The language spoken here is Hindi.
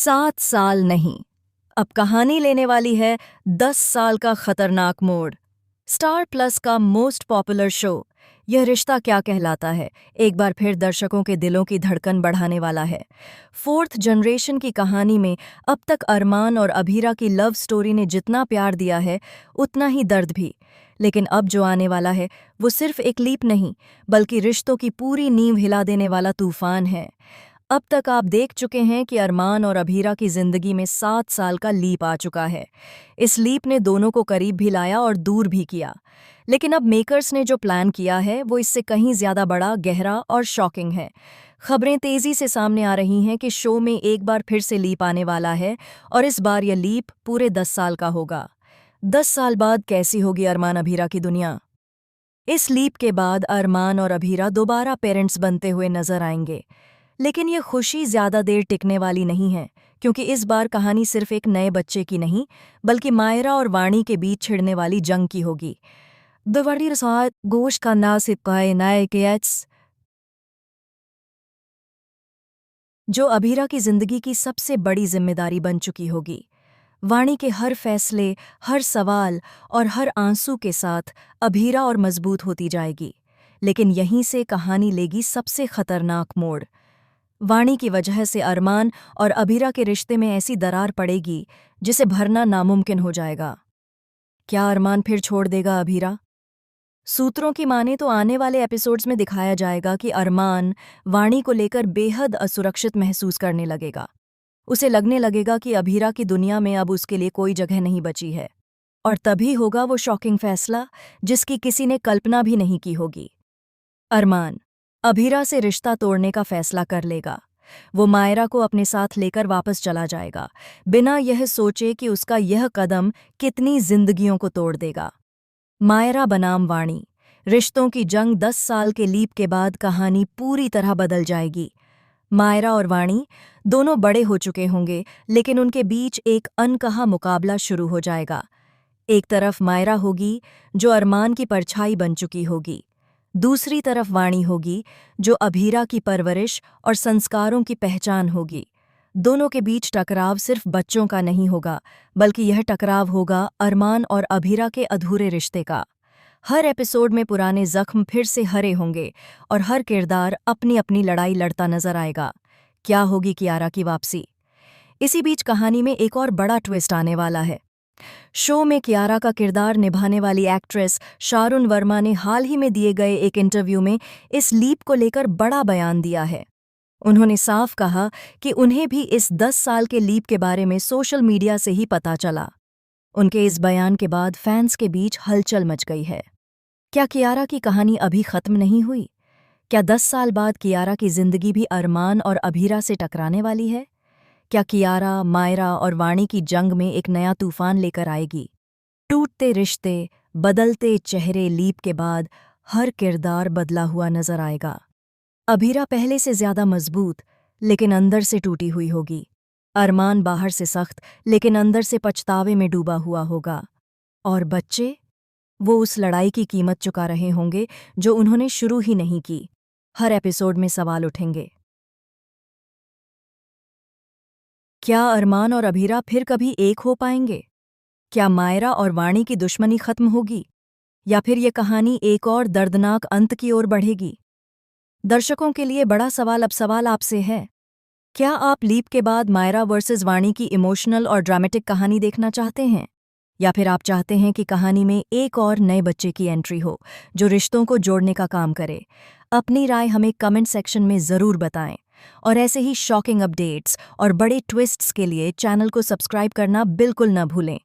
7 साल नहीं, अब कहानी लेने वाली है 10 साल का खतरनाक मोड़। स्टार प्लस का मोस्ट पॉपुलर शो यह रिश्ता क्या कहलाता है एक बार फिर दर्शकों के दिलों की धड़कन बढ़ाने वाला है। फोर्थ जनरेशन की कहानी में अब तक अरमान और अभीरा की लव स्टोरी ने जितना प्यार दिया है उतना ही दर्द भी। लेकिन अब जो आने वाला है वो सिर्फ एक लीप नहीं बल्कि रिश्तों की पूरी नींव हिला देने वाला तूफान है। अब तक आप देख चुके हैं कि अरमान और अभीरा की जिंदगी में 7 साल का लीप आ चुका है। इस लीप ने दोनों को करीब भी लाया और दूर भी किया। लेकिन अब मेकर्स ने जो प्लान किया है वो इससे कहीं ज्यादा बड़ा, गहरा और शॉकिंग है। खबरें तेजी से सामने आ रही हैं कि शो में एक बार फिर से लीप आने वाला है और इस बार यह लीप पूरे 10 साल का होगा। 10 साल बाद कैसी होगी अरमान अभीरा की दुनिया? इस लीप के बाद अरमान और अभीरा दोबारा पेरेंट्स बनते हुए नजर आएंगे। लेकिन ये खुशी ज्यादा देर टिकने वाली नहीं है, क्योंकि इस बार कहानी सिर्फ एक नए बच्चे की नहीं बल्कि मायरा और वाणी के बीच छिड़ने वाली जंग की होगी। दवड़ी रसात गोश्त का नासिकाए नए केट्स जो अभीरा की जिंदगी की सबसे बड़ी जिम्मेदारी बन चुकी होगी। वाणी के हर फैसले, हर सवाल और हर आंसू के साथ अभीरा और मजबूत होती जाएगी। लेकिन यहीं से कहानी लेगी सबसे खतरनाक मोड़। वाणी की वजह से अरमान और अभीरा के रिश्ते में ऐसी दरार पड़ेगी जिसे भरना नामुमकिन हो जाएगा। क्या अरमान फिर छोड़ देगा अभीरा? सूत्रों की माने तो आने वाले एपिसोड्स में दिखाया जाएगा कि अरमान वाणी को लेकर बेहद असुरक्षित महसूस करने लगेगा। उसे लगने लगेगा कि अभीरा की दुनिया में अब उसके लिए कोई जगह नहीं बची है। और तभी होगा वो शॉकिंग फैसला जिसकी किसी ने कल्पना भी नहीं की होगी। अरमान अभीरा से रिश्ता तोड़ने का फैसला कर लेगा। वो मायरा को अपने साथ लेकर वापस चला जाएगा, बिना यह सोचे कि उसका यह कदम कितनी जिंदगियों को तोड़ देगा। मायरा बनाम वाणी, रिश्तों की जंग 10 साल के लीप के बाद कहानी पूरी तरह बदल जाएगी। मायरा और वाणी दोनों बड़े हो चुके होंगे, लेकिन उनके बीच एक अनकहा मुकाबला शुरू हो जाएगा। एक तरफ मायरा होगी जो अरमान की परछाई बन चुकी होगी, दूसरी तरफ वाणी होगी जो अभीरा की परवरिश और संस्कारों की पहचान होगी। दोनों के बीच टकराव सिर्फ बच्चों का नहीं होगा, बल्कि यह टकराव होगा अरमान और अभीरा के अधूरे रिश्ते का। हर एपिसोड में पुराने जख्म फिर से हरे होंगे और हर किरदार अपनी अपनी लड़ाई लड़ता नजर आएगा। क्या होगी कियारा की वापसी? इसी बीच कहानी में एक और बड़ा ट्विस्ट आने वाला है। शो में कियारा का किरदार निभाने वाली एक्ट्रेस शारून वर्मा ने हाल ही में दिए गए एक इंटरव्यू में इस लीप को लेकर बड़ा बयान दिया है। उन्होंने साफ कहा कि उन्हें भी इस 10 साल के लीप के बारे में सोशल मीडिया से ही पता चला। उनके इस बयान के बाद फैंस के बीच हलचल मच गई है। क्या कियारा की कहानी अभी खत्म नहीं हुई? क्या 10 साल बाद कियारा की जिंदगी भी अरमान और अभीरा से टकराने वाली है? क्या कियारा, मायरा और वाणी की जंग में एक नया तूफान लेकर आएगी? टूटते रिश्ते, बदलते चेहरे, लीप के बाद हर किरदार बदला हुआ नजर आएगा। अभीरा पहले से ज्यादा मजबूत लेकिन अंदर से टूटी हुई होगी। अरमान बाहर से सख्त लेकिन अंदर से पछतावे में डूबा हुआ होगा। और बच्चे, वो उस लड़ाई की कीमत चुका रहे होंगे जो उन्होंने शुरू ही नहीं की। हर एपिसोड में सवाल उठेंगे। क्या अरमान और अभीरा फिर कभी एक हो पाएंगे? क्या मायरा और वाणी की दुश्मनी खत्म होगी, या फिर ये कहानी एक और दर्दनाक अंत की ओर बढ़ेगी? दर्शकों के लिए बड़ा सवाल अब सवाल आपसे है। क्या आप लीप के बाद मायरा वर्सेस वाणी की इमोशनल और ड्रामेटिक कहानी देखना चाहते हैं, या फिर आप चाहते हैं कि कहानी में एक और नए बच्चे की एंट्री हो जो रिश्तों को जोड़ने का काम करे? अपनी राय हमें कमेंट सेक्शन में ज़रूर बताएं। और ऐसे ही शॉकिंग अपडेट्स और बड़े ट्विस्ट्स के लिए चैनल को सब्सक्राइब करना बिल्कुल न भूलें।